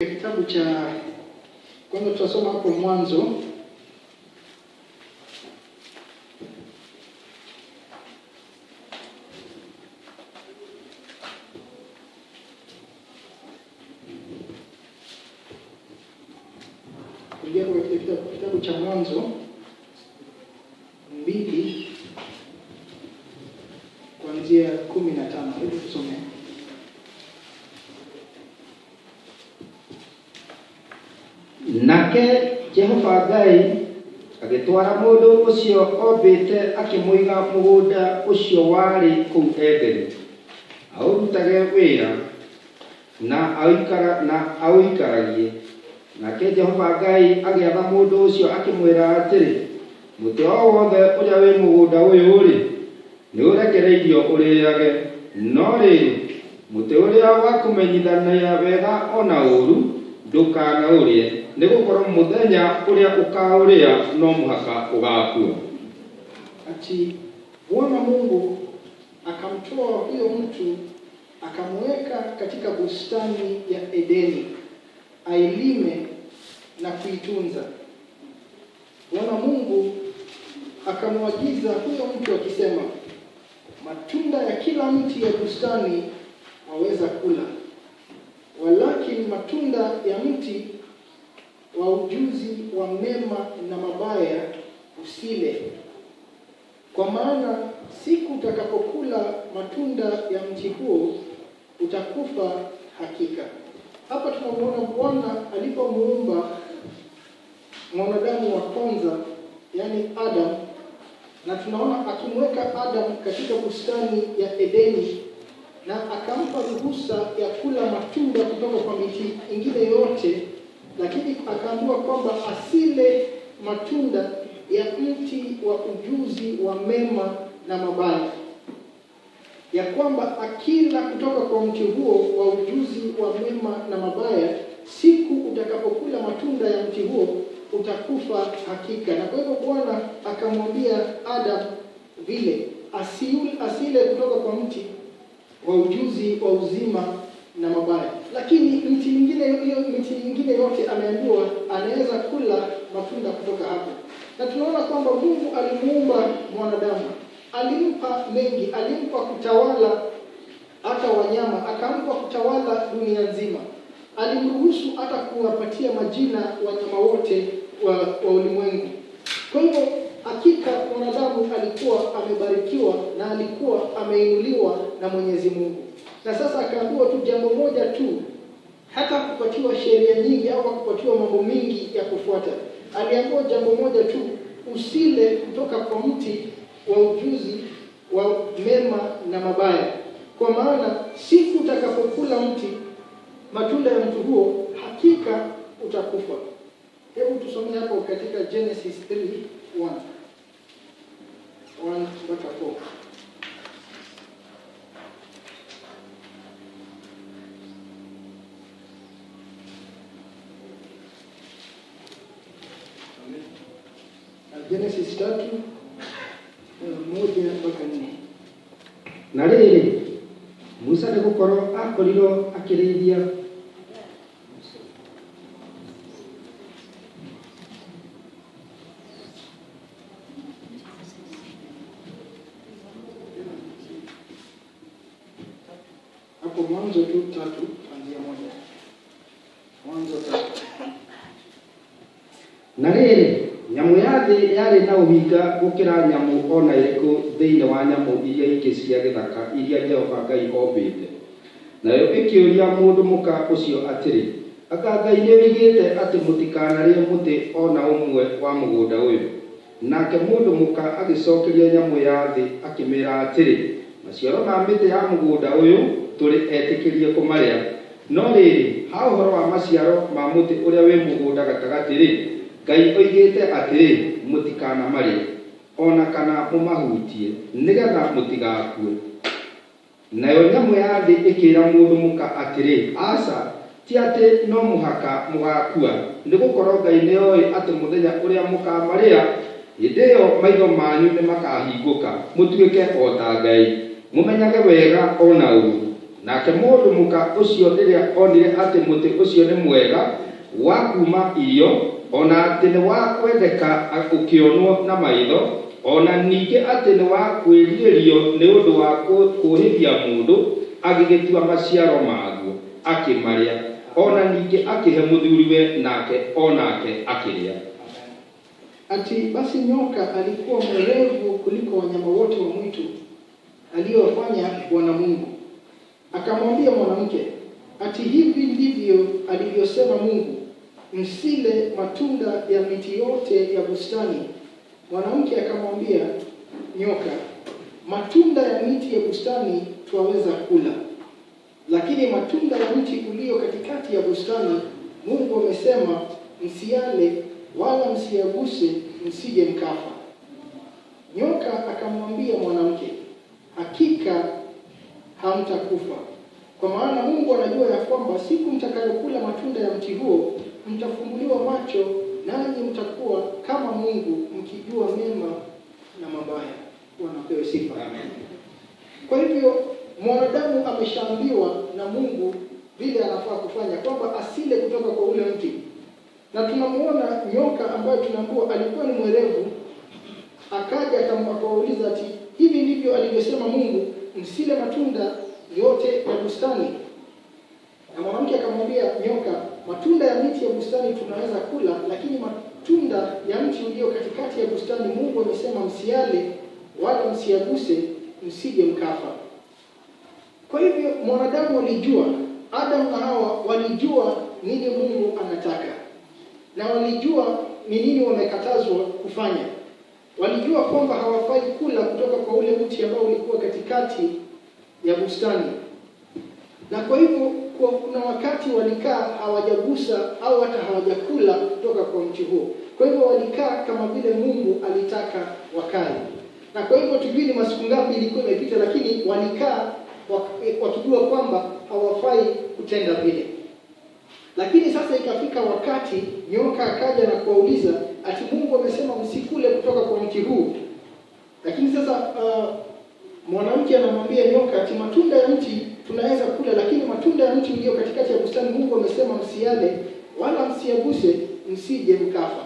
Kitabu cha kwanza tutasoma hapo Mwanzo. Kuingia kwa kitabu cha Mwanzo 2 kuanzia 15. Hebu tusome. Nake Jehova Ngai agĩtwara mũndũ ũcio ombĩte akĩmũiga mũgũnda ũcio warĩ kũu Edeni aũrutage wĩra na aũikaragie. Nake Jehova Ngai agĩatha mũndũ ũcio akĩmwĩra atĩrĩ, mũtĩ o wothe ũrĩa wĩ mũgũnda ũyũ-rĩ nĩ ũrekereirio ũrĩage, no rĩrĩ mũtĩ ũrĩa wa kũmenyithania wega ona ũũru ndũkanaũrĩe, nĩgũkorwo mũthenya ũrĩa ũkaũrĩa no mũhaka ũgakua. Ati Bwana Mungu akamtoa huyo mtu akamweka katika bustani ya Edeni ailime na kuitunza. Bwana Mungu akamwagiza huyo mtu akisema, matunda ya kila mti ya bustani waweza kula, walakini matunda ya mti wa ujuzi wa mema na mabaya usile, kwa maana siku utakapokula matunda ya mti huo utakufa hakika. Hapa tunamuona Bwana alipomuumba mwanadamu wa kwanza, yani Adam, na tunaona akimweka Adam katika bustani ya Edeni na akampa ruhusa ya kula matunda kutoka kwa miti ingine yote, lakini akaambiwa kwamba asile matunda ya mti wa ujuzi wa mema na mabaya, ya kwamba akila kutoka kwa mti huo wa ujuzi wa mema na mabaya, siku utakapokula matunda ya mti huo utakufa hakika. Na kwa hivyo Bwana akamwambia Adam vile asile kutoka kwa mti wa ujuzi wa uzima na mabaya, lakini miti mingine yote ameambiwa anaweza kula matunda kutoka hapo. Na tunaona kwamba Mungu alimuumba mwanadamu, alimpa mengi, alimpa kutawala hata wanyama, akampa kutawala dunia nzima, alimruhusu hata kuwapatia majina wanyama wote wa ulimwengu. Kwa hivyo hakika mwanadamu alikuwa amebarikiwa na alikuwa ameinuliwa na Mwenyezi Mungu. Na sasa akaambiwa tu jambo moja tu, hata kupatiwa sheria nyingi au kupatiwa mambo mingi ya kufuata. Aliambiwa jambo moja tu, usile kutoka kwa mti wa ujuzi wa mema na mabaya, kwa maana siku utakapokula matunda ya mti huo hakika utakufa. Hebu tusome hapo katika Genesis 3:1 mpaka 4. Genesis 3:1 mpaka 4. Na rĩrĩ Musa nĩgũkorwo akorirwo akĩrĩithia hapo Mwanzo 3 kuanzia 1. Mwanzo 3. Na rĩrĩ nyamũ ya thĩ yarĩ na ũhinga gũkĩra nyamũ ona ĩrĩkũ thĩinĩ wa nyamũ iria ingĩ cia gĩthaka iria Jehova Ngai ombĩte. Nayo ĩkĩũria mũndũ mũka ũcio atĩrĩ, anga Ngai nĩoigĩte atĩ mũtikanarĩe mũtĩ ona ũmwe wa mũgũnda ũyũ? Nake mũndũ mũka agĩcokeria nyamũ ya thĩ akĩmĩra atĩrĩ, maciaro ma mĩtĩ ya mũgũnda ũyũ tũrĩ etĩkĩrie kũmarĩa, no rĩrĩ ha ũhoro wa maciaro ma mũtĩ ũrĩa wĩ mũgũnda gatagatĩ-rĩ, Ngai oigĩte atĩrĩ mũtikanamarĩe ona kana mũmahutie nĩgetha mũtigakue. Nayo nyamũ ya thĩ ĩkĩra mũndũ mũka atĩrĩ, aca, ti atĩ no mũhaka mũgakua, nĩgũkorwo Ngai nĩoĩ atĩ mũthenya ũrĩa mũkamarĩa, hĩndĩ ĩyo maitho manyu nĩmakahingũka mũtuĩke o ta Ngai, mũmenyage wega ona ũũru. nake mũndũ mũka ũcio rĩrĩa onire atĩ mũtĩ ũcio nĩ mwega wa kuma irio, ona atĩ nĩ wa kwendeka ũkĩonwo na maitho, ona ningĩ atĩ nĩ wa kwĩrirĩrio nĩ ũndũ wa kũũhĩgia mũndũ, agĩgĩtua maciaro maguo akĩmarĩa, ona ningĩ akĩhe mũthuriwe, nake onake akĩrĩa. Ati basi nyoka alikuwa mwerevu kuliko wanyama wote wa mwitu aliyowafanya Bwana Mungu. Akamwambia mwanamke, ati hivi ndivyo alivyosema Mungu, msile matunda ya miti yote ya bustani. Mwanamke akamwambia nyoka, matunda ya miti ya bustani twaweza kula, lakini matunda ya mti ulio katikati ya bustani Mungu amesema msiale wala msiyaguse, msije mkafa. Nyoka akamwambia mwanamke, hakika hamtakufa, kwa maana Mungu anajua ya kwamba siku mtakayokula matunda ya mti huo mtafumbuliwa macho, nanyi mtakuwa kama Mungu, mkijua mema na mabaya. Bwana apewe sifa. Amen. Kwa hivyo mwanadamu ameshaambiwa na Mungu vile anafaa kufanya, kwamba asile kutoka kwa ule mti. Na tunamuona nyoka ambaye tunaambiwa alikuwa ni mwerevu, akaja akawauliza ati hivi ndivyo alivyosema Mungu, msile matunda yote ya bustani. Na mwanamke akamwambia nyoka, matunda ya miti ya bustani tunaweza kula, lakini matunda ya mti ulio katikati ya bustani Mungu amesema msiale wala msiyaguse, msije mkafa. Kwa hivyo mwanadamu walijua, Adam na Hawa walijua nini Mungu anataka, na walijua ni nini wamekatazwa kufanya. Walijua kwamba hawafai kula kutoka kwa ule mti ambao ulikuwa katikati ya bustani. Na kwa hivyo kuna wakati walikaa hawajagusa au hata hawajakula kutoka kwa mti huo. Kwa hivyo walikaa kama vile Mungu alitaka wakae. Na kwa hivyo tujui ni masiku ngapi ilikuwa imepita, lakini walikaa wakijua kwamba hawafai kutenda vile. Lakini sasa ikafika wakati nyoka akaja na kuwauliza ati Mungu amesema msikule kutoka kwa mti huu. Lakini sasa mwanamke anamwambia nyoka ati matunda ya mti tunaweza kula, lakini matunda ya mti ulio katikati ya bustani Mungu amesema msiale wala msiyaguse, msije mkafa.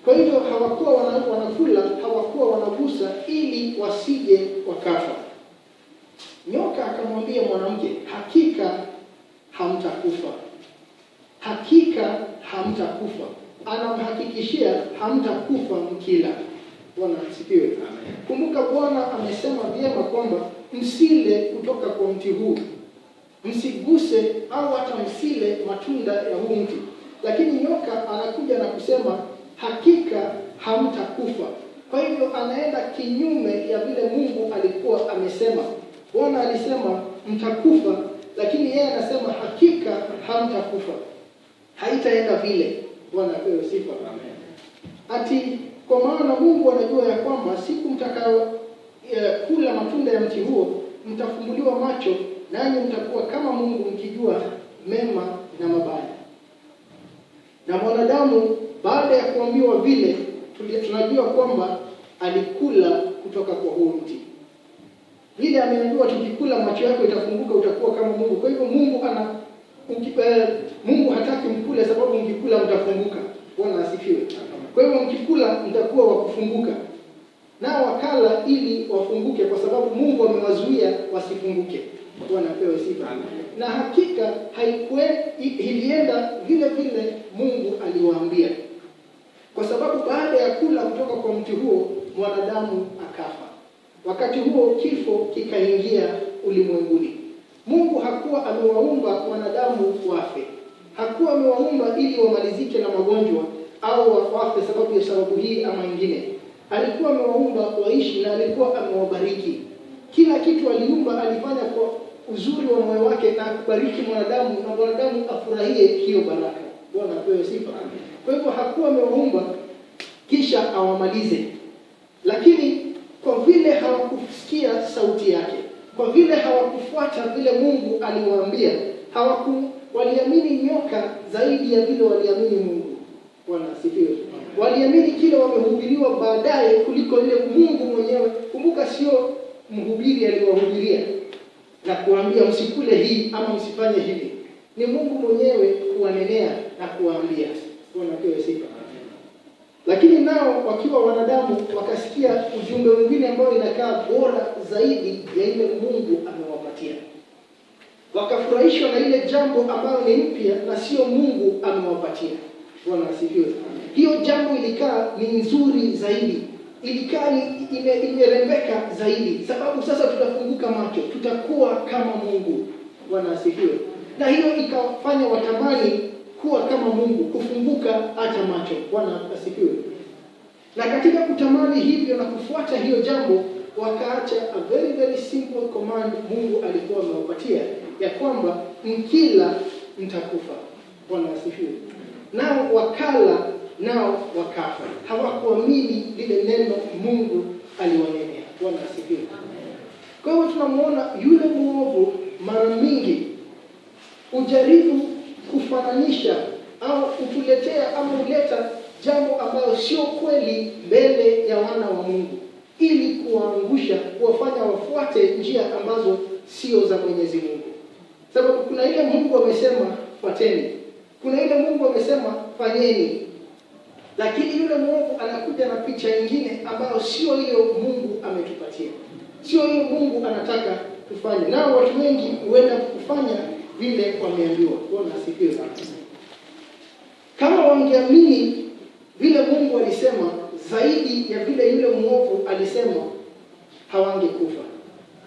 Kwa hivyo hawakuwa wanakula, hawakuwa wanagusa ili wasije wakafa. Nyoka akamwambia mwanamke, hakika hamtakufa. Hakika hamtakufa. Anamhakikishia hamtakufa mkila. Bwana asifiwe. Kumbuka Bwana amesema vyema kwamba msile kutoka kwa mti huu, msiguse au hata msile matunda ya huu mti. Lakini nyoka anakuja na kusema hakika hamtakufa. Kwa hivyo anaenda kinyume ya vile Mungu alikuwa amesema. Bwana alisema mtakufa, lakini yeye anasema hakika hamtakufa. Haitaenda vile. Bwana apewe sifa. Amen. Ati kwa maana Mungu anajua ya kwamba siku mtakao kula matunda ya mti huo mtafumbuliwa macho, nanyi mtakuwa kama Mungu, mkijua mema na mabaya. Na mwanadamu baada ya kuambiwa vile, tunajua kwamba alikula kutoka kwa huo mti. Vile ameambiwa tukikula macho yako itafunguka, utakuwa kama Mungu. Kwa hivyo Mungu hataki mkule, sababu mkikula mtafunguka. Bwana asifiwe. Kwa hivyo mkikula mtakuwa wa kufunguka. Nao wakala ili wafunguke, kwa sababu Mungu amewazuia wasifunguke. Bwana apewe sifa. Na hakika ilienda vile vile Mungu aliwaambia. Kwa sababu baada ya kula kutoka kwa mti huo mwanadamu akafa. Wakati huo kifo kikaingia ulimwenguni. Mungu hakuwa amewaumba wanadamu wafe. Hakuwa amewaumba ili wamalizike na magonjwa au wafe sababu hii ama nyingine. Alikuwa amewaumba waishi, na alikuwa amewabariki. Kila kitu aliumba alifanya kwa uzuri wa moyo wake na kubariki mwanadamu, na mwanadamu afurahie hiyo baraka. Bwana apewe sifa. Kwa hivyo hakuwa amewaumba kisha awamalize. Lakini kwa vile hawakusikia sauti yake, kwa vile hawakufuata vile Mungu aliwaambia, waliamini nyoka zaidi ya vile waliamini Mungu. Bwana asifiwe. Waliamini kile wamehubiriwa baadaye kuliko ile Mungu mwenyewe. Kumbuka sio mhubiri aliwahubiria. na kuambia msikule hii ama msifanye hivi. Ni Mungu mwenyewe kuwanenea na kuwaambia. Bwana apewe sifa. Lakini nao wakiwa wanadamu wakasikia ujumbe mwingine ambao inakaa bora zaidi ya ile Mungu amewapatia. Wakafurahishwa na ile jambo ambalo ni mpya na sio Mungu amewapatia. Bwana asifiwe. Hiyo jambo ilikaa ni nzuri zaidi. Ilikaa imerembeka zaidi. Sababu sasa tutafunguka macho, tutakuwa kama Mungu. Bwana asifiwe. Na hiyo ikafanya watamani kuwa kama Mungu, kufunguka hata macho. Bwana asifiwe. Na katika kutamani hivyo na kufuata hiyo jambo, wakaacha a very very simple command Mungu alikuwa amewapatia, ya kwamba mkila mtakufa. Bwana asifiwe. Nao wakala, nao wakafa. Hawakuamini lile neno Mungu aliwanenea. Bwana asifiwe. Kwa hiyo tunamuona yule muovu mara mingi ujaribu kufananisha au kutuletea ama uleta jambo ambalo sio kweli mbele ya wana wa Mungu, ili kuwaangusha, kuwafanya wafuate njia ambazo sio za Mwenyezi Mungu. Sababu kuna ile Mungu amesema fuateni, kuna ile Mungu amesema fanyeni, lakini yule Mungu anakuja na picha nyingine ambayo sio hiyo Mungu ametupatia, sio hiyo Mungu anataka tufanye. Nao watu wengi huenda kufanya vile wameambiwa. Bwana asifiwe sana. Kama wangeamini vile Mungu alisema zaidi ya vile yule muovu alisema, hawangekufa.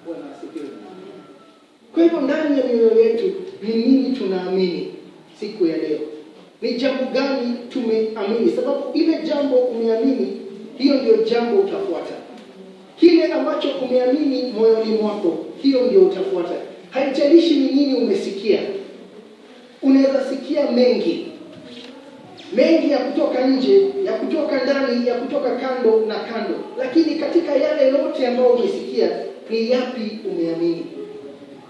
Bwana asifiwe. Kwa hivyo ndani ya mioyo yetu ni nini tunaamini siku ya leo? Ni jambo gani tumeamini? Sababu ile jambo umeamini, hiyo ndio jambo utafuata. Kile ambacho umeamini moyoni mwako, hiyo ndio utafuata. Haijalishi ni nini umesikia. Unaweza sikia mengi ya kutoka nje, ya kutoka ndani, ya kutoka kando na kando. Lakini katika yale yote ambayo umesikia, ni yapi umeamini?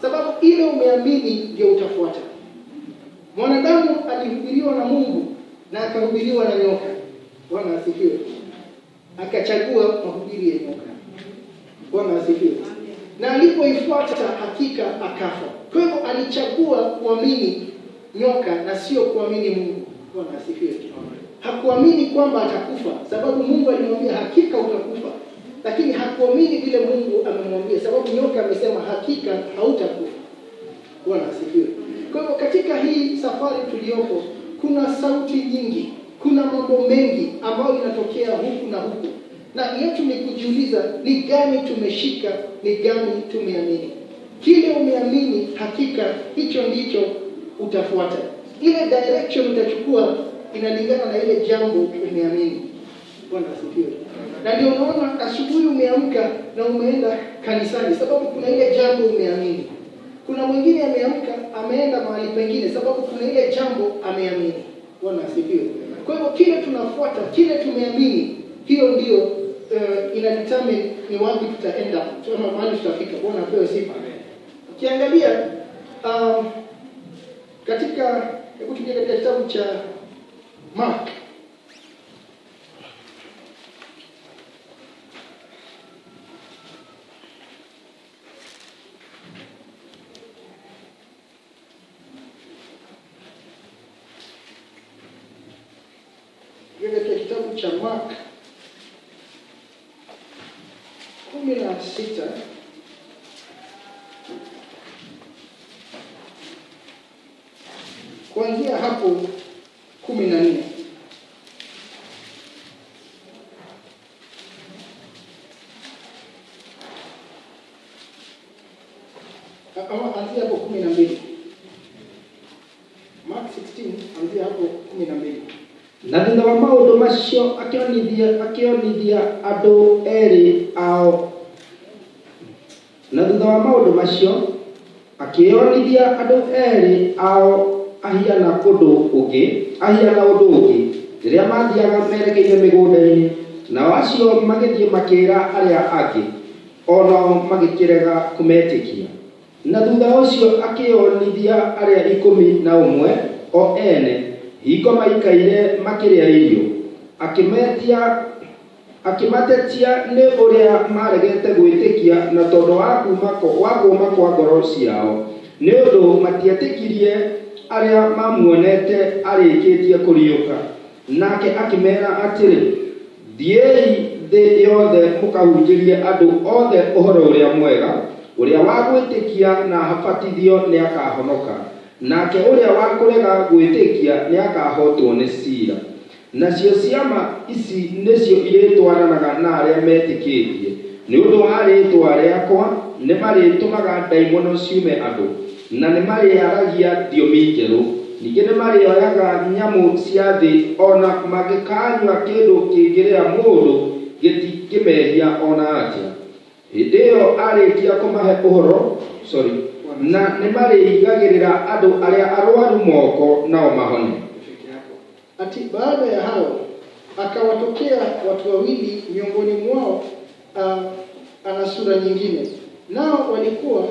Sababu ile umeamini ndio utafuata. Mwanadamu alihubiriwa na Mungu na akahubiriwa na nyoka. Bwana asifiwe. Akachagua mahubiri ya nyoka. Bwana asifiwe. Na alipoifuata hakika akafa. Kwa hivyo alichagua kuamini nyoka na sio kuamini Mungu. Bwana asifiwe. Hakuamini kwamba atakufa, sababu Mungu alimwambia hakika utakufa. Lakini hakuamini vile Mungu amemwambia, sababu nyoka amesema hakika hautakufa. Bwana asifiwe. Kwa hivyo katika hii safari tuliyopo, kuna sauti nyingi, kuna mambo mengi ambayo inatokea huku na huku. Na yetu ni kujiuliza, ni gani tumeshika, ni gani tumeamini. Kile umeamini hakika hicho ndicho utafuata. Ile direction utachukua inalingana na ile jambo umeamini. Bwana asifiwe. Na ndio unaona asubuhi umeamka na umeenda kanisani, sababu kuna ile jambo umeamini. Kuna mwingine ameamka ameenda mahali pengine, sababu kuna ile jambo ameamini. Bwana asifiwe. Kwa hivyo kile tunafuata, kile tumeamini, hiyo ndio inadetermine ni wapi tutaenda, ama mahali tutafika. Bwana apewe sifa. Ukiangalia katika, hebu tuje katika kitabu cha Mark. Katika kitabu cha Mark 16 kuanzia hapo 14. Ama anzia hapo 12. Mark 16 anzia hapo 12. Na thutha wa maundu macio akionithia andu eri ao. Na thutha wa maundu macio akionithia andu eri ao ahiana undu ungi riria mathiaga merekeire migunda-ini, na acio magithie makira aria angi onao magikirega kumetikia. Na thutha ucio akionithia aria 11 o ene hingo maikaire makiria irio, akimetia akimatetia nĩ ũrĩa maregete gwĩtĩkia na tondũ wa kuuma kwa ngoro ciao, nĩ ũndũ matietĩkirie arĩa mamuonete arĩkĩtie kũriũka. Nake akĩmera atĩrĩ, thiĩi thĩ yothe mũkahunjĩrie andũ othe ũhoro ũrĩa mwega, ũrĩa wa gwĩtĩkia na abatithio nĩ akahonoka, nake ũrĩa wa kũrega gwĩtĩkia nĩ akahootwo nĩ ciira. Nacio ciama ici nĩcio irĩtwaranaga na arĩa metĩkĩtie. Nĩ ũndũ wa rĩĩtwa rĩakwa nĩ marĩtũmaga ndaimono ciume andũ, na nĩ marĩaragia thiomi njerũ. Ningĩ nĩ marĩoyaga nyamũ cia thĩ, ona mangĩkanyua kĩndũ kĩngĩrĩa mũndũ gĩtingĩmehia ona atĩa. Hĩndĩ ĩyo arĩkia kũmahe ũhoro, na nĩ marĩigagĩrĩra andũ arĩa arwaru moko nao mahone. Ati baada ya hao akawatokea watu wawili miongoni mwao, ana sura nyingine, nao walikuwa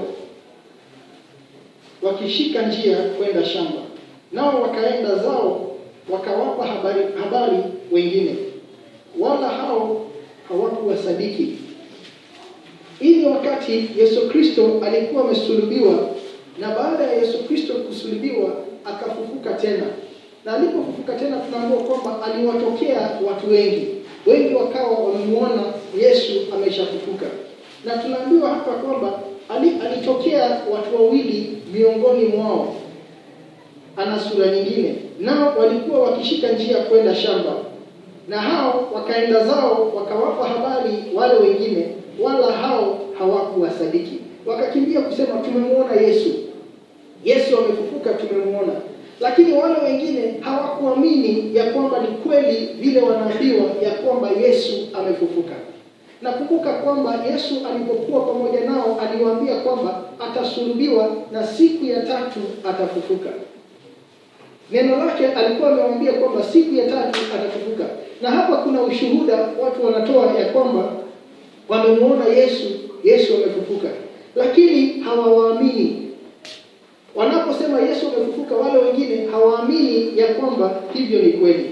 wakishika njia kwenda shamba, nao wakaenda zao wakawapa habari wengine, wala hao hawakuwasadiki. Ili wakati Yesu Kristo alikuwa amesulubiwa, na baada ya Yesu Kristo kusulubiwa akafufuka tena. Na alipofufuka tena tunaambiwa kwamba aliwatokea watu wengi wakawa wamemuona Yesu ameshafufuka. Na tunaambiwa hapa kwamba alitokea watu wawili miongoni mwao, ana sura nyingine, nao walikuwa wakishika njia kwenda shamba, na hao wakaenda zao wakawapa habari wale wengine, wala hao hawakuwasadiki. Wakakimbia kusema, tumemuona Yesu amefufuka, tumemuona. Lakini wale wengine hawakuamini ya kwamba ni kweli vile wanaambiwa ya kwamba Yesu amefufuka. Na kumbuka kwamba Yesu alipokuwa pamoja nao aliwaambia kwamba atasulubiwa na siku ya tatu atafufuka. Neno lake alikuwa amewaambia kwamba siku ya tatu atafufuka. Na hapa kuna ushuhuda watu wanatoa ya kwamba wamemuona Yesu amefufuka, lakini hawaamini. Wanaposema Yesu amefufuka, wale wengine hawaamini ya kwamba hivyo ni kweli.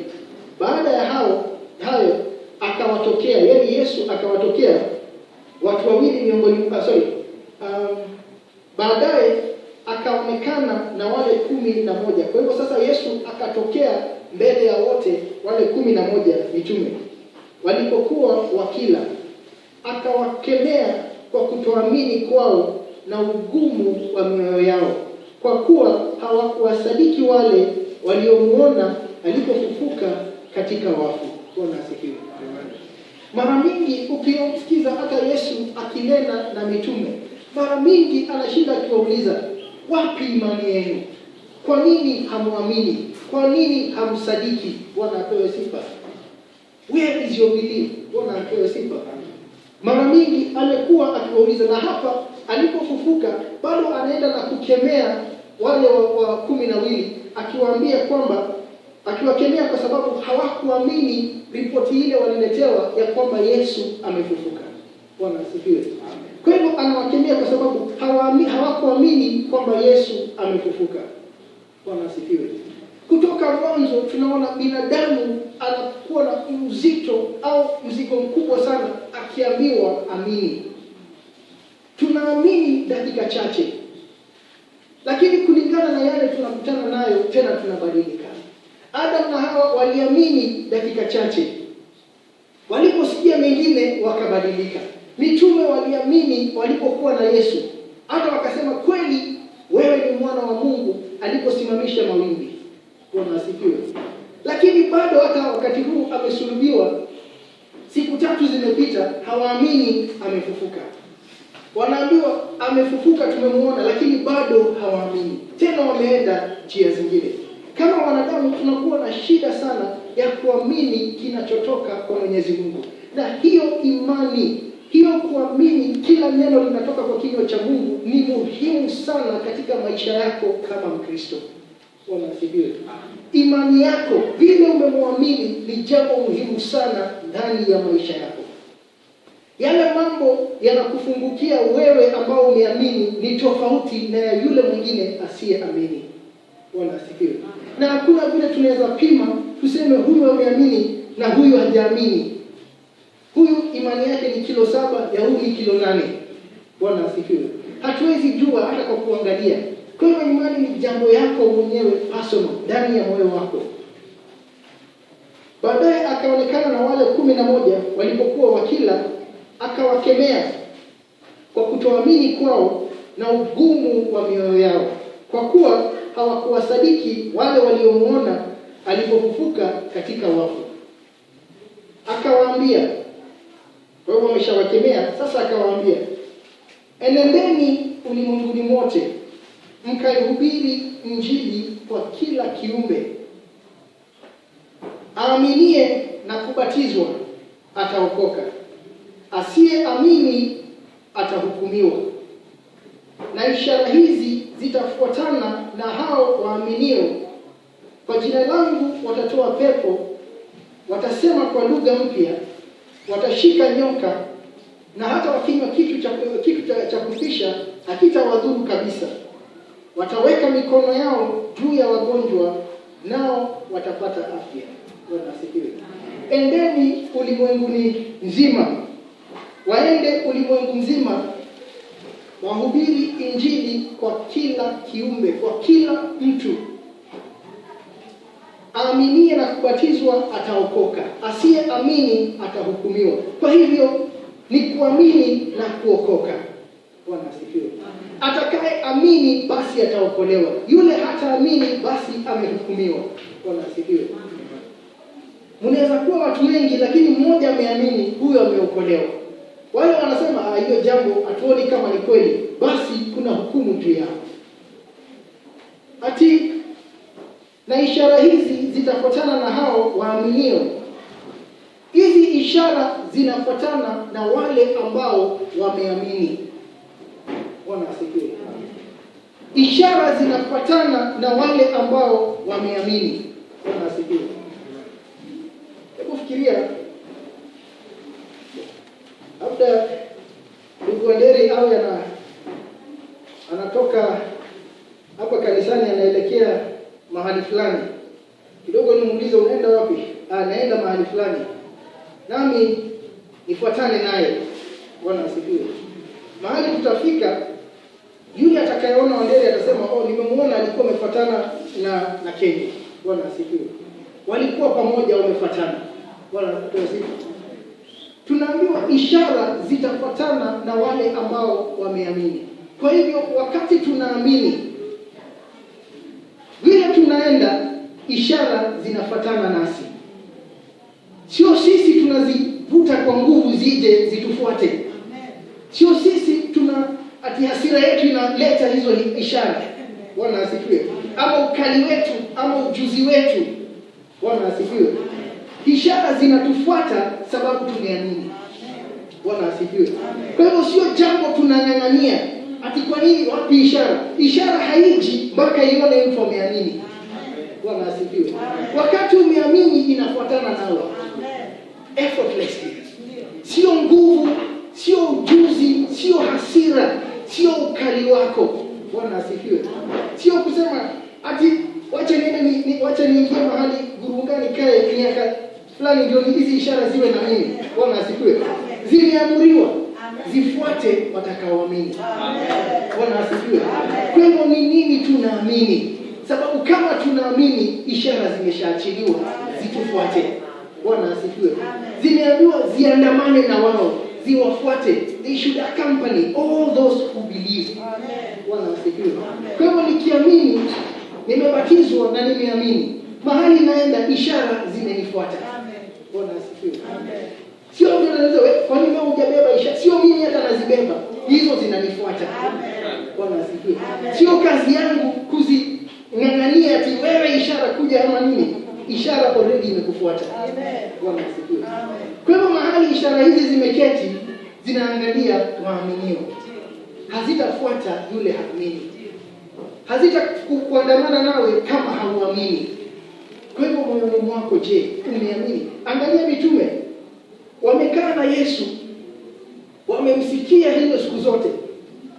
Baada ya hayo akawatokea, yaani Yesu akawatokea watu wawili miongoni baadaye akaonekana na wale 11. Kwa hivyo sasa Yesu akatokea mbele ya wote wale 11 mitume walipokuwa wakila, akawakemea kwa kutoamini kwao na ugumu wa mioyo yao, kwa kuwa hawakuwasadiki wale waliomuona alipofufuka katika wafu. Bwana asifiwe. Mara mingi ukimsikiza hata Yesu akinena na mitume, mara mingi anashinda akiwauliza, wapi imani yenu? Kwa nini hamuamini? Kwa nini hamsadiki? Bwana apewe sifa. Where is your belief? Bwana apewe sifa. Mara mingi alikuwa akiwauliza, na hapa alipofufuka bado anaenda na kukemea wale wa 12, akiwaambia kwamba akiwakemea kwa sababu hawakuamini ripoti ile waliletewa ya kwamba Yesu amefufuka. Bwana asifiwe. Kwa hivyo anawakemea kwa sababu hawakuamini kwamba Yesu amefufuka. Bwana asifiwe. Kutoka mwanzo tunaona binadamu anakuwa na uzito au mzigo mkubwa sana akiambiwa amini. Tunaamini dakika chache, lakini kulingana na yale tunakutana nayo tena tunabadilika. Adam na Hawa waliamini dakika chache, waliposikia mengine wakabadilika. Mitume waliamini walipokuwa na Yesu, hata wakasema kweli wewe ni mwana wa Mungu aliposimamisha mawimbi. Bwana asifiwe. Lakini bado hata wakati huu amesulubiwa, siku 3 zimepita, hawaamini amefufuka. Wanaambiwa amefufuka, tumemuona, lakini bado hawaamini. Tena wameenda njia zingine. Kama wanadamu tunakuwa na shida sana ya kuamini kinachotoka kwa Mwenyezi Mungu. Na hiyo imani, hiyo kuamini kila neno linatoka kwa kinywa cha Mungu ni muhimu sana katika maisha yako kama Mkristo. Bwana asifiwe. Imani yako, vile umemwamini, ni jambo muhimu sana ndani ya maisha yako. Yale mambo yanakufungukia wewe ambao umeamini ni tofauti na ya yule mwingine asiyeamini. Bwana asifiwe. Na hakuna vile tunaweza pima tuseme huyu ameamini na huyu hajaamini. imani yake ni kilo 7, ya huyu ni kilo 8. Bwana asifiwe. Hatuwezi jua hata kwa kuangalia. Kwa hiyo imani ni jambo yako mwenyewe personal, ndani ya moyo wako. Baadaye akaonekana na wale 11 walipokuwa wakila, akawakemea kwa kutoamini kwao na ugumu wa mioyo yao, kwa kuwa hawakuwasadiki wale waliomuona alipofufuka katika wafu. Akawaambia, kwa hiyo wameshawakemea, sasa akawaambia, enendeni ulimwenguni mote, mkaihubiri Injili kwa kila kiumbe. Aaminie na kubatizwa ataokoka, asiyeamini atahukumiwa. Na ishara hizi zitafuatana na hao waaminio: kwa jina langu watatoa pepo, watasema kwa lugha mpya, watashika nyoka, na hata wakinywa kitu cha kufisha hakitawadhuru kabisa. Wataweka mikono yao juu ya wagonjwa, nao watapata afya. Bwana asifiwe. Endeni ulimwenguni nzima. Waende ulimwengu nzima, wahubiri Injili kwa kila kiumbe, kwa kila mtu. Aaminie na kubatizwa ataokoka, asiyeamini atahukumiwa. Kwa hivyo ni kuamini na kuokoka. Bwana asifiwe. Atakaye amini basi ataokolewa, yule hataamini basi amehukumiwa. Bwana asifiwe. Mnaweza kuwa watu wengi lakini mmoja ameamini, huyo ameokolewa. Wale wanasema hiyo jambo hatuoni kama ni kweli, basi kuna hukumu juu yao. Ati na ishara hizi zitafuatana na hao waaminio. Hizi ishara zinafuatana na wale ambao wameamini. Bwana asifiwe. Ishara zinafuatana na wale ambao wameamini. Bwana asifiwe. Hebu fikiria, labda ndugu Wanderi au anatoka hapa kanisani anaelekea mahali fulani. Kidogo nimuulize, unaenda wapi? Naenda mahali fulani. Nami nifuatane naye. Bwana asifiwe. Mahali tutafika, yule atakayeona Wanderi atasema, nimemuona alikuwa amefuatana na Kenya. Bwana asifiwe. Walikuwa pamoja wamefuatana. Bwana asifiwe. Tunaambiwa ishara zitafuatana na wale ambao wameamini. Kwa hivyo wakati tunaamini, vile tunaenda, ishara zinafuatana nasi. Sio sisi tunazivuta kwa nguvu zije zitufuate. Sio sisi ati hasira yetu inaleta hizo ishara. Bwana asifiwe. Ama ukali wetu, ama ujuzi wetu. Bwana asifiwe. Ishara zinatufuata sababu tumeamini. Bwana asifiwe. Kwa hivyo sio jambo tunang'ang'ania. Ati kwa nini wapi ishara? Ishara haiji mpaka ione mtu ameamini. Bwana asifiwe. Wakati umeamini inafuatana nao. Effortlessly. Sio nguvu, sio ujuzi, sio hasira, sio ukali wako. Bwana asifiwe. Sio kusema ati wacha niingie mahali Gurungani kae miaka fulani ndio hizi ishara ziwe na mimi. Bwana asifiwe. Zimeamuriwa zifuate watakaoamini. Bwana asifiwe. Kwa hivyo ni nini tunaamini? Sababu kama tunaamini, ishara zimeshaachiliwa zitufuate. Bwana asifiwe. Zimeambiwa ziandamane na wao, ziwafuate. They should accompany all those who believe. Bwana asifiwe. Kwa hivyo nikiamini, nimebatizwa na nimeamini, mahali naenda ishara zimenifuata. Bwana asifiwe. Sio mtu anaweza kwa nini wewe hujabeba ishara? Sio mimi hata nazibeba. Hizo zinanifuata. Bwana asifiwe. Sio kazi yangu kuzing'ang'ania ati wewe ishara kuja ama nini. Ishara already imekufuata. Bwana asifiwe. Kwa hivyo mahali ishara hizi zimeketi, zinaangalia waaminio. Hazitafuata yule haamini. Hazitakuandamana nawe kama hauamini. Kwa hivyo moyoni mwako, je, umeamini? Angalia mitume. Wamekaa na Yesu, wamemsikia hizo siku zote,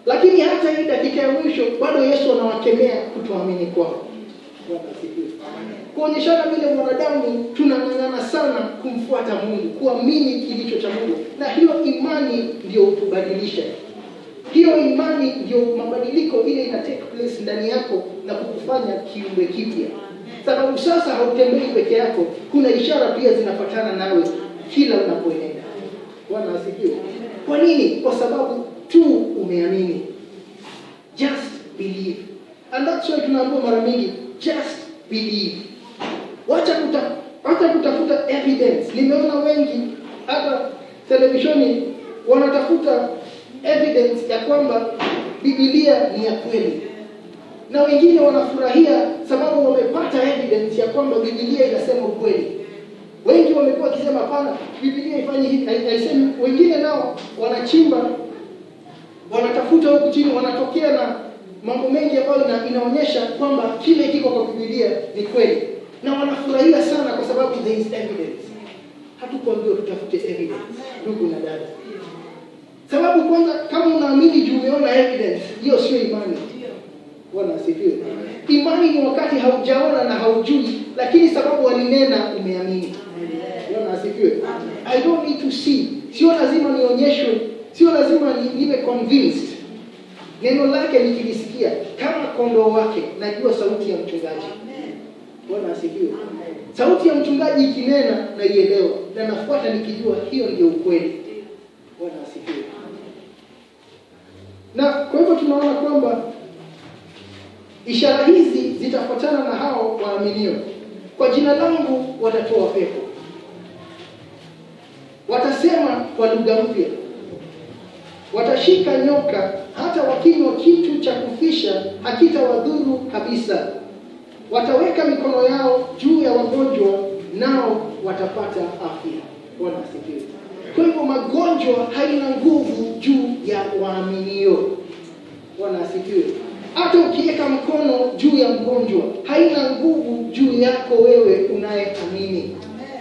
lakini hata hii dakika ya mwisho bado Yesu anawakemea kutoamini kwao. Bwana asifiwe. Kuonyeshana vile wanadamu tunang'ang'ana sana kumfuata Mungu, kuamini kilicho cha Mungu, na hiyo imani ndio hutubadilisha. Hiyo imani ndio mabadiliko ile ina take place ndani yako na kukufanya kiumbe kipya. Sababu sasa hautembei peke yako, kuna ishara pia zinafuatana nawe kila unapoenda. Bwana asifiwe. Kwa nini? Kwa sababu tu umeamini. Just believe. And that's why tunaambiwa mara mingi, just believe. Wacha kutafuta evidence. Nimeona wengi hata televisheni wanatafuta evidence ya kwamba Biblia ni ya kweli. Na wengine wanafurahia sababu wamepata evidence ya kwamba Biblia inasema ukweli. Wengi wamekuwa wakisema hapana, Biblia ifanye hivi, haisemi. Wengine nao wanachimba, wanatafuta huku chini, wanatokea na mambo mengi ambayo inaonyesha kwamba kile kiko kwa Biblia ni kweli. Na wanafurahia sana kwa sababu there is evidence. Hatukuambiwa tutafute evidence, ndugu na dada. Sababu kwanza, kama unaamini juu umeona evidence, hiyo sio imani. Bwana asifiwe. Imani ni wakati haujaona na haujui, lakini sababu walinena umeamini. Bwana asifiwe. I don't need to see. Sio lazima nionyeshwe, sio lazima niwe convinced. Neno lake nikilisikia kama kondoo wake, najua sauti ya mchungaji. Bwana asifiwe. Sauti ya mchungaji ikinena naielewa na nafuata nikijua hiyo ndio ukweli. Bwana asifiwe. Na kwa hivyo tunaona kwamba ishara hizi zitafuatana na hao waaminio. Kwa jina langu watatoa pepo. Watasema kwa lugha mpya. Watashika nyoka, hata wakinywa kitu cha kufisha hakitawadhuru kabisa. Wataweka mikono yao juu ya wagonjwa, nao watapata afya. Bwana asifiwe. Kwa hivyo magonjwa haina nguvu juu ya waaminio. Bwana asifiwe. Hata ukiweka mkono juu ya mgonjwa, haina nguvu juu yako wewe unayeamini.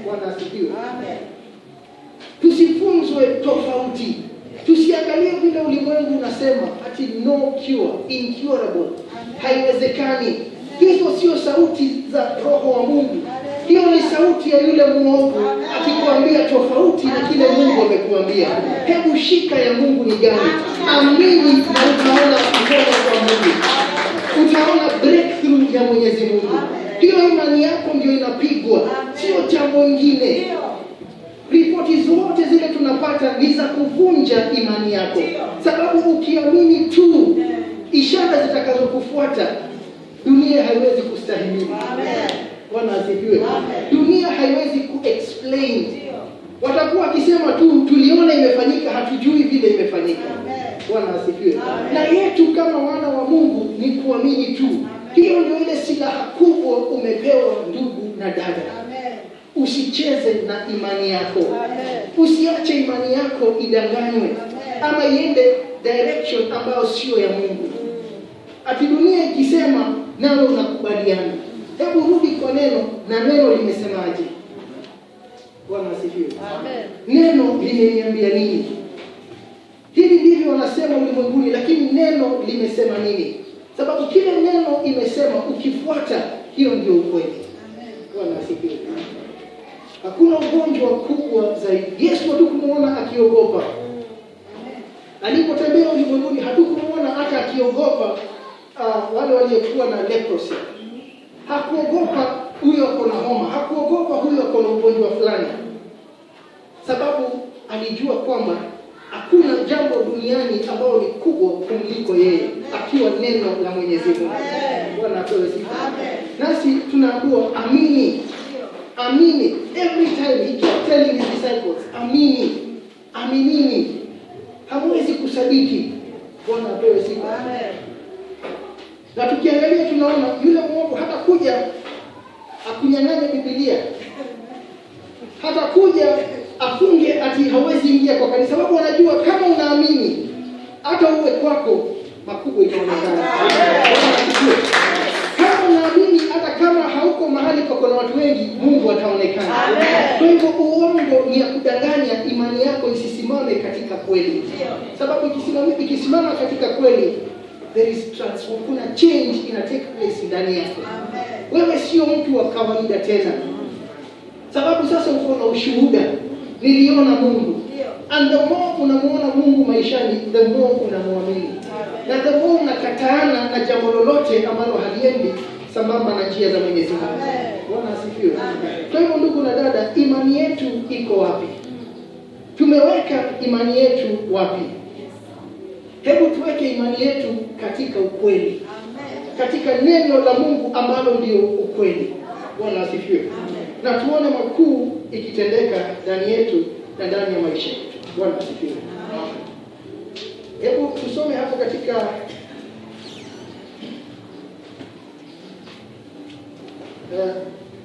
Bwana asifiwe. Tusifunzwe tofauti. Tusiangalie vile ulimwengu unasema ati no cure, incurable, haiwezekani. Hizo sio sauti za Roho wa Mungu. Hiyo ni sauti ya yule muovu akikwambia tofauti na kile Mungu amekuambia. Hebu shika ya Mungu ni gani? Amini na utaona mkono wa Mungu. Utaona breakthrough ya Mwenyezi Mungu. Hiyo imani yako ndio inapigwa, sio jambo lingine. Ripoti zote zile tunapata ni za kuvunja imani yako. Sababu ukiamini tu, ishara zitakazokufuata, dunia haiwezi kustahimili. Bwana asifiwe. Dunia haiwezi kuexplain. Watakuwa wakisema tu tuliona imefanyika, hatujui vile imefanyika. Bwana asifiwe. Na yetu kama wana wa Mungu ni kuamini tu. Hiyo ndio ile silaha kubwa umepewa, ndugu na dada. Usicheze na imani yako. Usiache imani yako idanganywe ama iende direction ambayo sio ya Mungu. Ati dunia ikisema nawe unakubaliana. Hebu rudi kwa neno, na neno limesemaje? Bwana asifiwe. Neno limeniambia nini? Hivi ndivyo wanasema ulimwenguni, lakini neno limesema nini? Sababu kile neno imesema ukifuata, hiyo ndio ukweli. Bwana asifiwe. Hakuna ugonjwa kubwa zaidi. Yesu hatukumuona akiogopa. Alipotembea ulimwenguni hatukumuona hata akiogopa wale waliokuwa na leprosy. Hakuogopa huyo ako na homa, hakuogopa huyo ako na ugonjwa fulani. Sababu alijua kwamba hakuna jambo duniani ambalo ni kubwa kuliko yeye, akiwa neno la Mwenyezi Mungu. Bwana apewe sifa. Nasi tunaambiwa amini. Amini. Every time he kept telling his disciples, amini. Aminini. Hamwezi kusadiki. Bwana apewe sifa. Na tukiangalia tunaona yule mwovu hata kuja akunyang'anye Biblia. Hata kuja afunge ati hawezi ingia kwa kanisa, sababu anajua kama unaamini hata uwe kwako makubwa itaonekana. Kama unaamini hata kama hauko mahali kwa watu wengi, Mungu ataonekana. Kwa hivyo uongo ni ya kudanganya, imani yako isisimame katika kweli. Sababu ikisimama katika kweli, there is transformation, kuna change ina take place ndani yako. Wewe sio mtu wa kawaida tena, sababu sasa uko na ushuhuda, niliona Mungu. And the more unamuona Mungu maishani, the more unamwamini, na the more unakataana na jambo lolote ambalo haliendi sambamba na njia za Mwenyezi Mungu. Bwana asifiwe. Kwa hivyo ndugu na dada, imani yetu iko wapi? Tumeweka imani yetu wapi? Hebu tuweke imani yetu katika ukweli, katika neno la Mungu ambalo ndio ukweli. Bwana asifiwe. Na tuone makuu ikitendeka ndani yetu na ndani ya maisha yetu. Bwana asifiwe. Hebu tusome hapo katika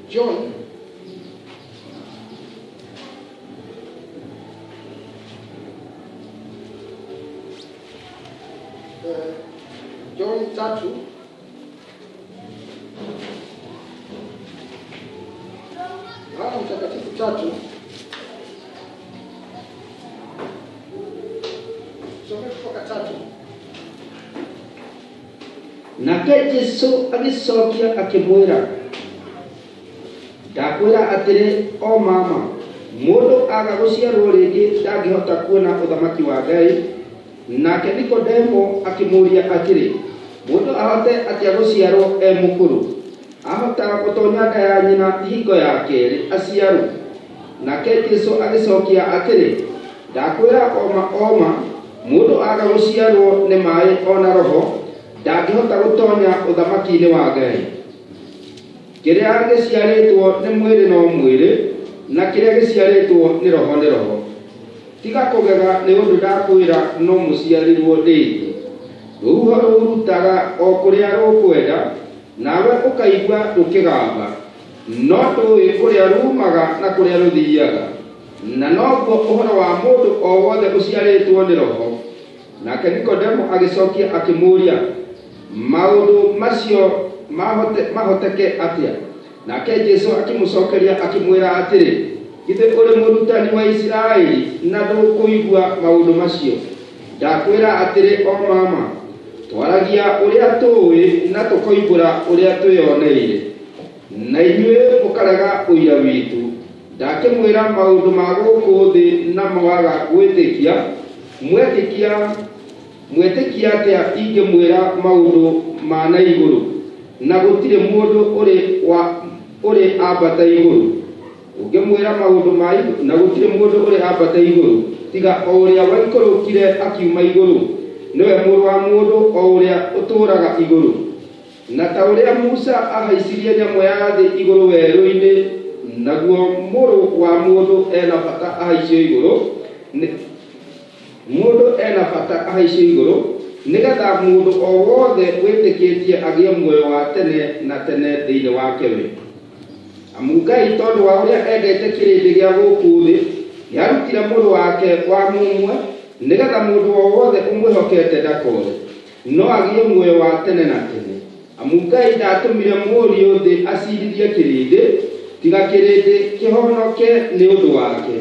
John John 3 Mtakatifu 3 kutoka 3. Nake Jesu agicokia akimwira, ndakwira atiri o mama, mundu aga guciarwo ringi ndangihota kuona uthamaki wa Ngai. Nake Nikodemo akimuria atiri, mundu ahote atia guciarwo e mukuru? Ahota gutonya nda ya nyina hingo ya keri aciarwo? Nake Jesu agicokia atiri, ndakwira oma, mundu aga guciarwo ni mai ona roho ndangihota gutonya uthamaki-ini wa Ngai. Kiria giciaritwo ni mwiri no mwiri, na kiria giciaritwo ni roho ni roho. Tiga kugega ni undu ndakwira no muciarirwo ringi. Ruho rurutaga o kuria rukwenda, nawe ukaigua rukigamba, no ndui kuria rumaga na kuria ruthiaga. Na noguo uhoro wa mundu o wothe uciaritwo ni roho. Nake Nikodemo agicokia akimuria, maundu macio mahoteke atia? Nake Jesu akimucokeria akimwira atiri, githe uri murutani wa Israeli na ndukuigua maundu macio? Ndakwira atiri o mama, twaragia uria tuwi na tukoimbura uria twiyoneire, na inyuĩ mukarega uira witu. Ndakimwira maundu ma guku thi na mwaga gwitikia, mwetikia atia ingimwira maundu ma na iguru? Na gutire mundu uri ambata iguru. Ungimwira maundu ma iguru, na gutire mundu uri ambata iguru tiga o uria waikorokire akiuma iguru, niwe muru wa mundu o uria uturaga iguru. Na ta uria Musa ahaicirie nyamu ya thi iguru werũ-ini, naguo muru wa mundu ena bata ahaicio iguru, mundu ena bata ahaicio iguru, nigetha mundu o wothe witikitie agie muoyo wa tene na tene thiini wake we. Amu Ngai tondu wa uria endete kirindi gia guku thi, niarutire mundu wake wa mumwe, nigetha mundu o wothe umwihokete ndakore, no agie muoyo wa tene na tene. Amu Ngai ndatumire mũriũ thi acirithie kirindi, tiga kirindi kihonoke ni undu wake.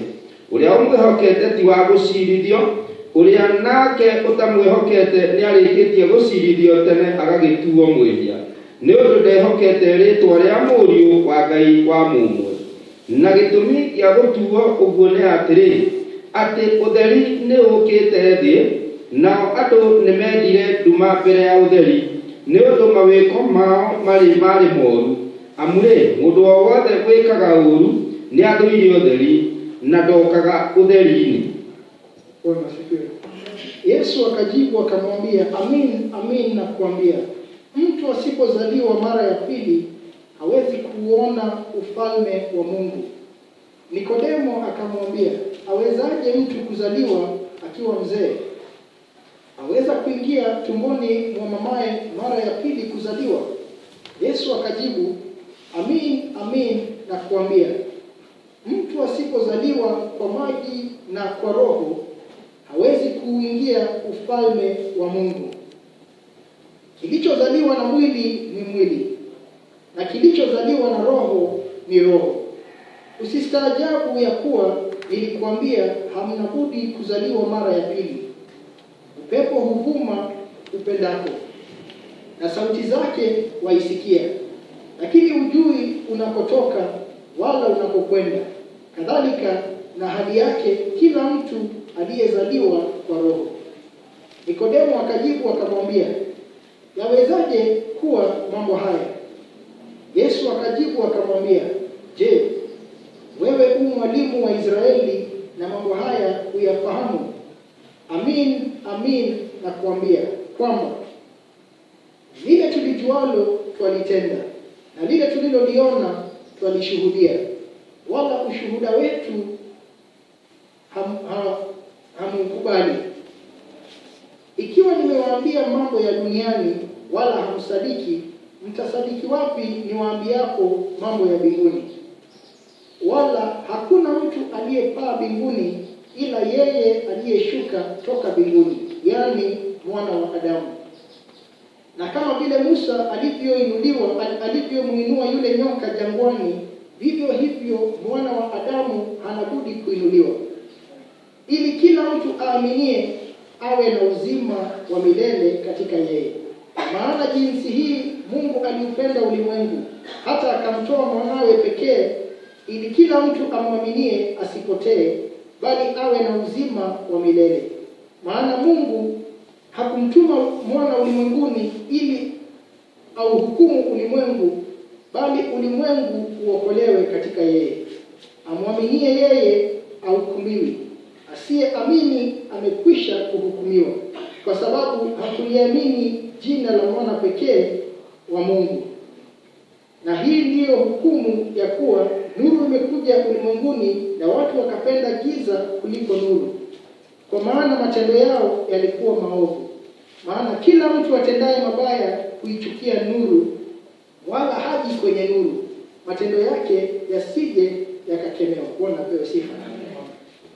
Uria umwihokete ti wa gucirithio, uria nake utamwihokete ni arikitie gucirithio tene agagituo mwihia, ni undu ndehokete ritwa ria mũriũ wa Ngai wa mumwe. Na gitumi gia gutuo uguo ni atiri, ati utheri ni ukite thi, nao andu ni mendire nduma mbere ya utheri, ni undu mawiko mao mari moru. Amure mundu o wothe wikaga uru ni athuire utheri na ndokaga utheri-ini. Bwana asifiwe. Yesu akajibu akamwambia, amin amin nakuambia, mtu asipozaliwa mara ya pili hawezi kuona ufalme wa Mungu. Nikodemo akamwambia, awezaje mtu kuzaliwa akiwa mzee? Aweza kuingia tumboni mwa mamaye mara ya pili kuzaliwa? Yesu akajibu, amin amin nakuambia, mtu asipozaliwa kwa maji na kwa roho hawezi kuingia ufalme wa Mungu. Kilichozaliwa na mwili ni mwili, na kilichozaliwa na roho ni roho. Usistaajabu ya kuwa nilikwambia hamna budi kuzaliwa mara ya pili. Upepo huvuma upendako, na sauti zake waisikia, lakini hujui unakotoka wala unakokwenda. Kadhalika na hali yake kila mtu aliyezaliwa kwa Roho. Nikodemo akajibu akamwambia, yawezaje kuwa mambo haya? Yesu akajibu akamwambia, je, wewe mwalimu wa Israeli na mambo haya huyafahamu? Amin, amin nakuambia kwamba lile tulijualo twalitenda, na lile tuliloliona twalishuhudia, wala ushuhuda wetu hamukubali. Ikiwa nimewaambia mambo ya duniani wala hamsadiki, mtasadiki wapi niwaambiapo mambo ya mbinguni? Wala hakuna mtu aliyepaa mbinguni ila yeye aliyeshuka toka mbinguni, yani mwana wa Adamu. Na kama vile Musa alivyomuinua yule nyoka jangwani, vivyo hivyo mwana wa Adamu hana budi kuinuliwa, ili kila mtu aaminie awe na uzima wa milele katika yeye. Maana jinsi hii Mungu aliupenda ulimwengu hata akamtoa mwanawe pekee, ili kila mtu amwaminie asipotee, bali awe na uzima wa milele. Maana Mungu hakumtuma mwana ulimwenguni ili auhukumu ulimwengu, bali ulimwengu uokolewe katika yeye. Amwaminie yeye ahukumiwi, asiyeamini amekwisha kuhukumiwa, kwa sababu hakuliamini jina la mwana pekee wa Mungu. Na hii ndiyo hukumu ya kuwa nuru imekuja ulimwenguni, na watu wakapenda giza kuliko nuru, kwa maana matendo yao yalikuwa maovu. Maana kila mtu atendaye mabaya huichukia nuru, wala haji kwenye nuru, matendo yake yasije yakakemewa. Bwana apewe sifa.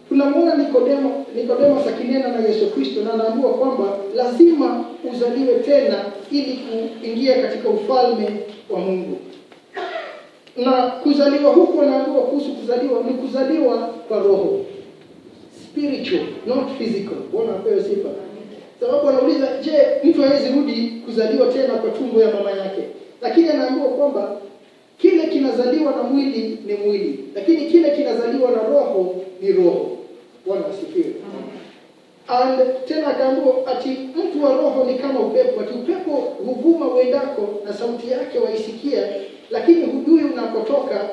Tunamwona Nikodemo akinena na Yesu Kristo, na anaambiwa kwamba lazima uzaliwe tena ili kuingia katika ufalme wa Mungu. Na kuzaliwa huko, naambiwa kuhusu kuzaliwa ni kuzaliwa kwa Roho, spiritual, not physical. Bwana apewe sifa. Sababu anauliza, je, mtu hawezi rudi kuzaliwa tena kwa tumbo ya mama yake? Lakini anaambiwa kwamba kile kinazaliwa na mwili ni mwili, lakini kile kinazaliwa na roho ni roho. Bwana asifiwe. And tena akaambiwa ati mtu wa roho ni kama upepo, ati upepo huvuma uendako, na sauti yake waisikia, lakini hujui unakotoka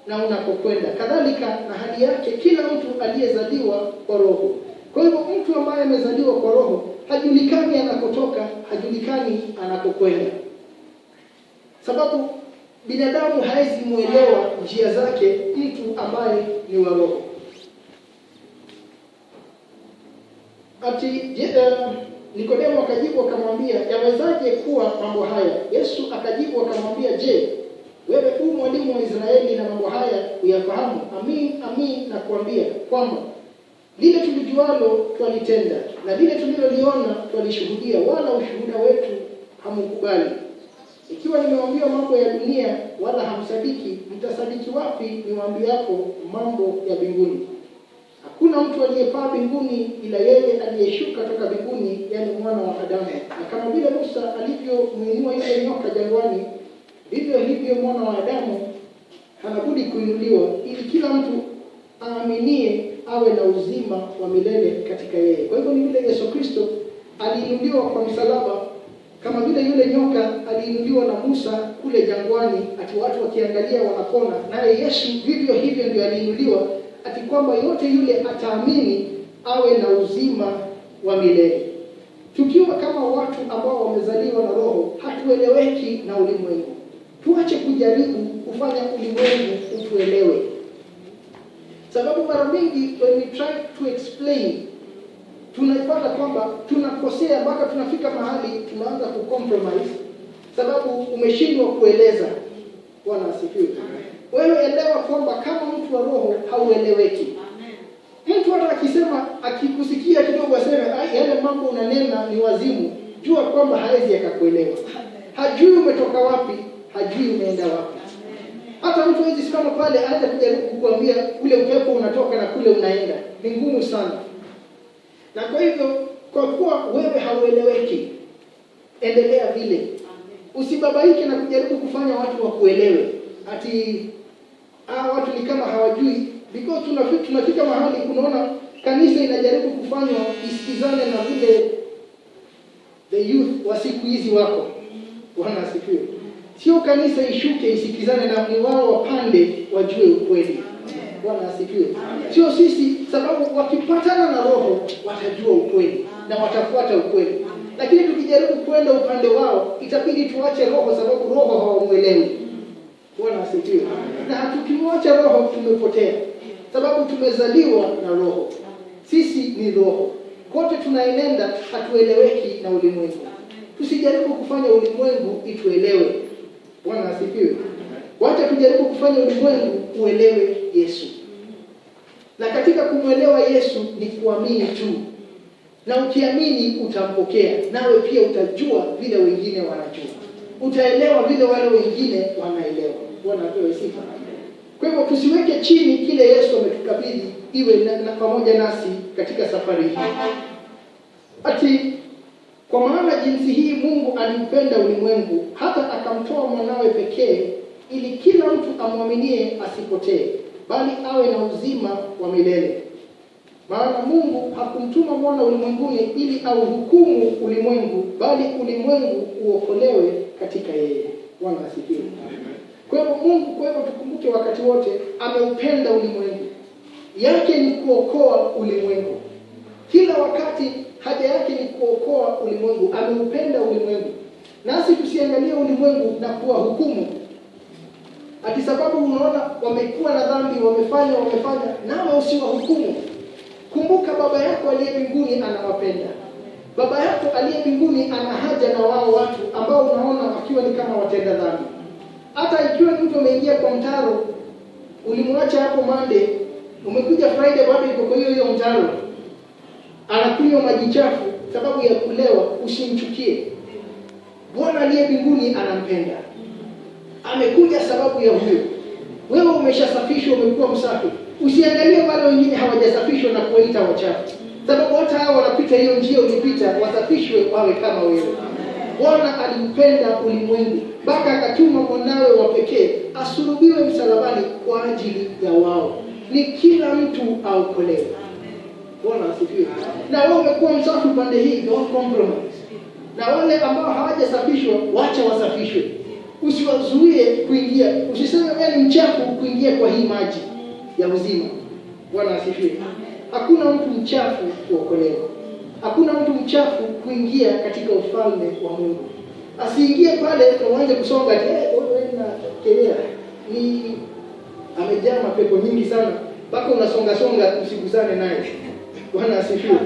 na unakokwenda. Kadhalika na hali yake kila mtu aliyezaliwa kwa Roho. Kwa hivyo mtu ambaye amezaliwa kwa Roho hajulikani anakotoka, hajulikani anakokwenda. Sababu binadamu hawezi muelewa njia zake mtu ambaye ni wa Roho. Ati Nikodemo akajibu akamwambia, yawezaje kuwa mambo haya? Yesu akajibu akamwambia, je, wewe mwalimu wa Israeli na mambo haya huyafahamu? Amin, amin nakuambia kwamba lile tulijualo twalitenda, na lile tuliloliona twalishuhudia, wala ushuhuda wetu hamukubali. Ikiwa nimewaambia mambo ya dunia wala hamsadiki, mtasadiki wapi niwaambiapo mambo ya mbinguni? Hakuna mtu aliyepaa mbinguni ila yeye aliyeshuka toka mbinguni, yani mwana wa Adamu. Na kama vile Musa alivyomuinua yule nyoka jangwani, vivyo hivyo mwana wa Adamu hana budi kuinuliwa, ili kila mtu aaminie awe na uzima wa milele katika yeye. Kwa hivyo ni vile Yesu Kristo aliinuliwa kwa msalaba, kama vile yule nyoka aliinuliwa na Musa kule jangwani, ati watu wakiangalia wanapona, naye Yesu vivyo hivyo ndio aliinuliwa, ati kwamba yote yule ataamini awe na uzima wa milele. Tukiwa kama watu ambao wamezaliwa na Roho, hatueleweki na ulimwengu. Tuache kujaribu kufanya ulimwengu utuelewe. Sababu mara mingi when we try to explain, tunapata kwamba tunakosea mpaka tunafika mahali tunaanza kucompromise, sababu umeshindwa kueleza. Bwana asifiwe. Wewe elewa kwamba kama mtu wa Roho haueleweki. Mtu hata akisema, akikusikia kidogo aseme yale mambo unanena ni wazimu, jua kwamba hawezi akakuelewa. Hajui umetoka wapi, hajui umeenda wapi. Hata mtu hawezi simama pale aanze kujaribu kukuambia kule upepo unatoka na kule unaenda. Ni ngumu sana. Na kwa hivyo, kwa kuwa wewe haueleweki, endelea vile. Usibabaike na kujaribu kufanya watu wakuelewe. Ati watu ni kama hawajui, because tunafika mahali kunaona kanisa inajaribu kufanywa isikizane na vile the youth wa siku hizi wako. Bwana asifiwe. Sio kanisa ishuke isikizane na ni wao wapande wajue ukweli. Bwana asifiwe. Sio sisi, sababu wakipatana na roho watajua ukweli na watafuata ukweli. Lakini tukijaribu kwenda upande wao itabidi tuache roho, sababu roho hawamuelewi. Bwana asifiwe. Na tukimwacha roho tumepotea, sababu tumezaliwa na roho. Sisi ni roho. Kote tunaenenda hatueleweki na ulimwengu. Tusijaribu kufanya ulimwengu ituelewe. Bwana asifiwe. Wacha tujaribu kufanya ulimwengu uelewe Yesu. Na katika kumwelewa Yesu ni kuamini tu. Na ukiamini utampokea, nawe pia utajua vile wengine wanajua. Utaelewa vile wale wengine wanaelewa. Bwana apewe sifa. Kwa hivyo tusiweke chini kile Yesu ametukabidhi iwe na pamoja nasi katika safari hii. Ati kwa maana jinsi hii Mungu aliupenda ulimwengu hata akamtoa mwanawe pekee, ili kila mtu amwaminie asipotee, bali awe na uzima wa milele. Maana Mungu hakumtuma mwana ulimwenguni ili auhukumu ulimwengu, bali ulimwengu uokolewe katika yeye. Bwana asifiwe. Kwa hivyo Mungu, tukumbuke wakati wote ameupenda ulimwengu. Yake ni kuokoa ulimwengu. Kila wakati haja yake ni kuokoa ulimwengu. Ameupenda ulimwengu. Nasi tusiangalie ulimwengu na kuwa hukumu. Ati sababu unaona wamekuwa na dhambi, wamefanya, nawe usiwahukumu. Kumbuka baba yako aliye mbinguni anawapenda. Baba yako aliye mbinguni ana haja na wao watu ambao unaona wakiwa ni kama watenda dhambi. Hata ikiwa mtu ameingia kwa mtaro, ulimwacha hapo Monday, umekuja Friday bado yuko kwa hiyo mtaro, anakunywa maji chafu sababu ya kulewa, usimchukie. Bwana aliye mbinguni anampenda. Amekuja sababu ya huyo. Wewe umeshasafishwa, umekuwa msafi. Usiangalie wale wengine hawajasafishwa na kuwaita wachafu, sababu hata hao wanapita hiyo njia ulipita, wasafishwe wawe kama wewe. Bwana alimpenda ulimwengu mpaka akatuma mwanawe wa pekee asulubiwe msalabani kwa ajili ya wao, ni kila mtu aokolewe. Bwana asifiwe. Na wewe umekuwa msafi pande hii, don't compromise. Na wale ambao hawajasafishwa wacha wasafishwe. Usiwazuie kuingia. Usiseme wewe ni mchafu kuingia kwa hii maji ya uzima. Bwana asifiwe. Hakuna mtu mchafu kuokolewa. Hakuna mtu mchafu kuingia katika ufalme wa Mungu. Asiingie pale na uanze kusonga, wewe na kelea. Ni amejaa mapepo nyingi sana. Mpaka unasonga usigusane naye. Bwana asifiwe.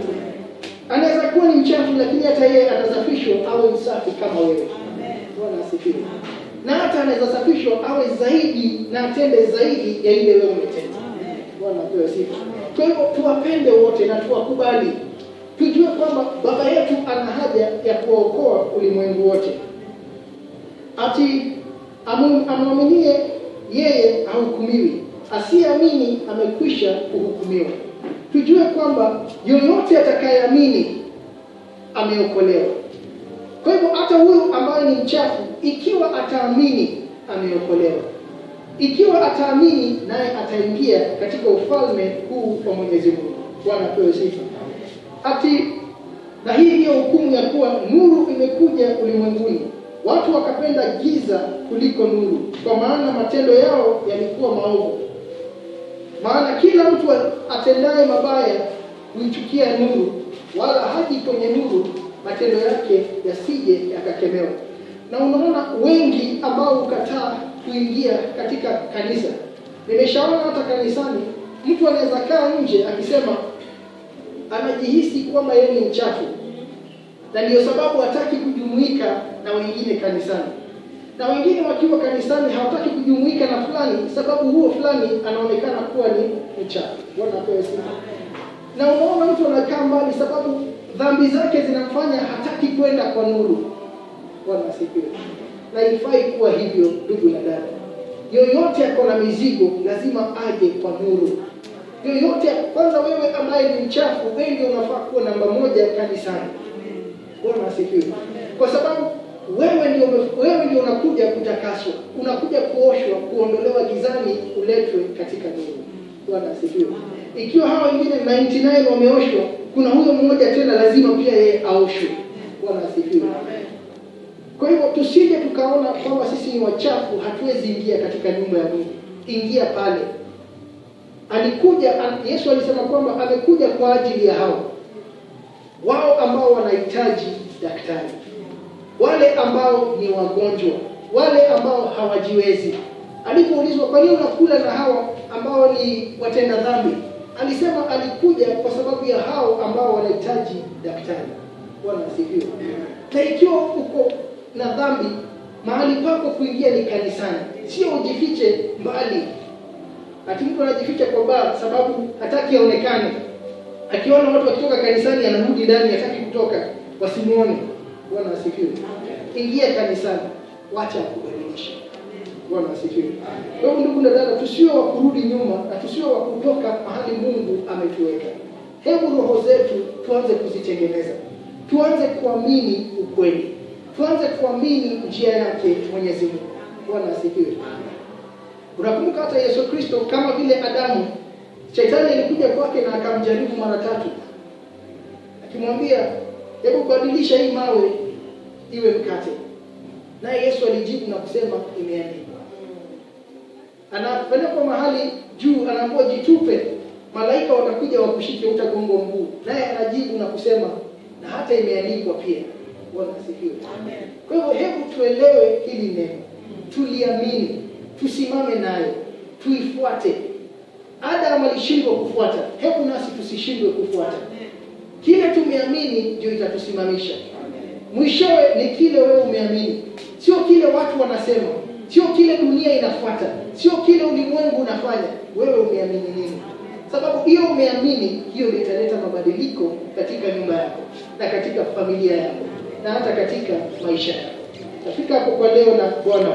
Anaweza kuwa ni mchafu lakini hata yeye atasafishwa awe msafi kama wewe. Bwana asifiwe. Na hata anaweza safishwa awe zaidi na atende zaidi ya ile wewe umetenda. Bwana apewe sifa. Kwa hivyo tuwapende wote na tuwakubali. Tujue kwamba baba yetu ana haja ya kuokoa ulimwengu wote. Ati amwaminie yeye hahukumiwi. Asiyeamini amekwisha kuhukumiwa. Tujue kwamba yoyote atakayeamini ameokolewa. Kwa hivyo hata huyu ambaye ni mchafu, ikiwa ataamini ameokolewa. Ikiwa ataamini, naye ataingia katika ufalme huu wa Mwenyezi Mungu. Bwana apewe sifa. Ati na hii ndio hukumu ya kuwa nuru imekuja ulimwenguni. Watu wakapenda giza kuliko nuru, kwa maana matendo yao yalikuwa maovu. Maana kila mtu atendaye mabaya huichukia nuru, wala haji kwenye nuru matendo yake yasije yakakemewa. Na unaona wengi ambao ukataa kuingia katika kanisa. Nimeshaona hata kanisani mtu anaweza kaa nje akisema anajihisi kwamba yeye ni mchafu, na ndio sababu hataki kujumuika na wengine kanisani. Na wengine wakiwa kanisani hawataki kujumuika na fulani sababu huo fulani anaonekana kuwa ni mchafu. Bwana apewe sifa. Na unaona mtu anakaa mbali sababu dhambi zake zinamfanya hataki kwenda kwa nuru. Bwana asifiwe. Na ifai kuwa hivyo, ndugu na dada. Yoyote ako na mizigo lazima aje kwa nuru. Yoyote, kwanza wewe ambaye ni mchafu, wewe ndio unafaa kuwa namba 1 kanisani. Bwana asifiwe. Kwa sababu wewe ndio unakuja kutakaswa, unakuja kuoshwa, kuondolewa gizani, uletwe katika nuru. Bwana asifiwe. Ikiwa hawa wengine 99 wameoshwa, kuna huyo mmoja tena lazima pia yeye aoshwe. Bwana asifiwe. Kwa hivyo tusije tukaona kwamba sisi ni wachafu, hatuwezi ingia katika nyumba ya Mungu. Ingia pale. Yesu alisema kwamba amekuja kwa ajili ya wao ambao wanahitaji daktari, wale ambao ni wagonjwa, wale ambao hawajiwezi. Alipoulizwa kwa nini unakula na hawa ambao ni watenda dhambi, alisema alikuja kwa sababu ya hao ambao wanahitaji daktari. Bwana asifiwe. Na ikiwa uko na dhambi, mahali pako kuingia ni kanisani, sio ujifiche mbali. Ati mtu anajificha kwa baa sababu hataki aonekane. Akiona watu wakitoka kanisani anarudi ndani, hataki kutoka wasimuone. Bwana asifiwe. Ingia kanisani, wacha kubadilisha. Bwana asifiwe. Kwa hiyo ndugu na dada, tusiwe wa kurudi nyuma na tusiwe wa kutoka mahali Mungu ametuweka. Hebu roho zetu tuanze kuzitengeneza. Tuanze kuamini ukweli. Tuanze kuamini njia yake Mwenyezi Mungu. Bwana asifiwe. Unakumbuka hata Yesu Kristo, kama vile Adamu, Shetani alikuja kwake na akamjaribu mara 3. Akimwambia, hebu badilisha hii mawe iwe mkate. Naye Yesu alijibu na kusema imeandikwa. Anapelekwa mahali juu, anaambiwa jitupe, malaika watakuja wakushike, utagongo mguu. Naye anajibu na kusema na hata imeandikwa pia. Bwana asifiwe. Amen. Kwa hivyo hebu tuelewe hili neno. Tuliamini, tusimame nayo, tuifuate. Adam alishindwa kufuata, hebu nasi tusishindwe kufuata. Kile tumeamini ndio itatusimamisha. Mwishowe ni kile wewe umeamini, sio kile watu wanasema, sio kile dunia inafuata, sio kile ulimwengu unafanya. Wewe umeamini nini? Sababu hiyo umeamini, hiyo italeta mabadiliko katika nyumba yako na katika familia yako na hata katika maisha yako. Tafika hapo kwa leo, na Bwana